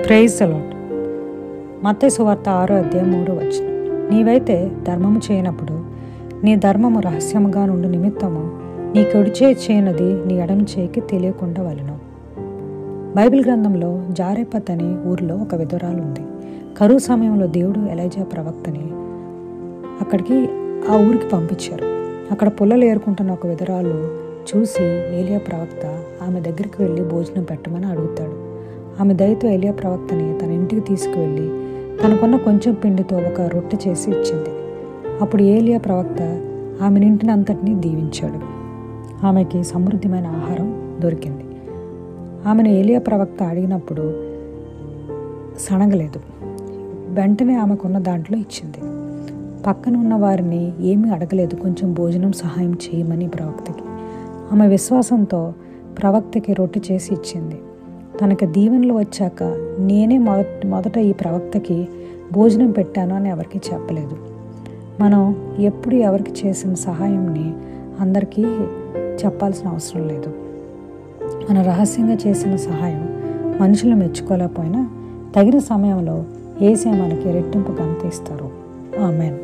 Praise the lord. మత్తయి సువార్త 6:3 నీవైతే ధర్మము చేయనప్పుడు నీ ధర్మము రహస్యముగా నుండి నిమిత్తము నీ కుడి చేయి చేయనది నీ ఎడమ చేయికి తెలియకుండా వలెను. బైబిల్ గ్రంథంలో జారెపత్ అనే ఊరిలో ఒక విధురాలు ఉంది. కరువు సమయంలో దేవుడు ఎలైజా ప్రవక్తని అక్కడికి ఆ ఊరికి పంపించారు. అక్కడ పుల్లలు ఏరుకుంటున్న ఒక విధురాలు చూసి ఏలియా ప్రవక్త ఆమె దగ్గరికి వెళ్ళి భోజనం పెట్టమని అడుగుతాడు. ఆమె దయతో ఏలియా ప్రవక్తని తన ఇంటికి తీసుకువెళ్ళి తనకున్న కొంచెం పిండితో ఒక రొట్టె చేసి ఇచ్చింది. అప్పుడు ఏలియా ప్రవక్త ఆమె ఇంటిని అంతటినీ దీవించాడు. ఆమెకి సమృద్ధిమైన ఆహారం దొరికింది. ఆమెను ఏలియా ప్రవక్త అడిగినప్పుడు సణగలేదు. వెంటనే ఆమెకున్న దాంట్లో ఇచ్చింది. పక్కన ఉన్న వారిని ఏమీ అడగలేదు. కొంచెం భోజనం సహాయం చేయమని ప్రవక్తకి. ఆమె విశ్వాసంతో ప్రవక్తకి రొట్టె చేసి ఇచ్చింది. తనకు దీవెనలు వచ్చాక నేనే మొదట ఈ ప్రవక్తకి భోజనం పెట్టాను అని ఎవరికి చెప్పలేదు. మనం ఎప్పుడు ఎవరికి చేసిన సహాయంని అందరికీ చెప్పాల్సిన అవసరం లేదు. మన రహస్యంగా చేసిన సహాయం మనుషులు మెచ్చుకోలేకపోయినా తగిన సమయంలో యేసే మనకి రెట్టింపు ఘనత ఇస్తారు. ఆమేన్.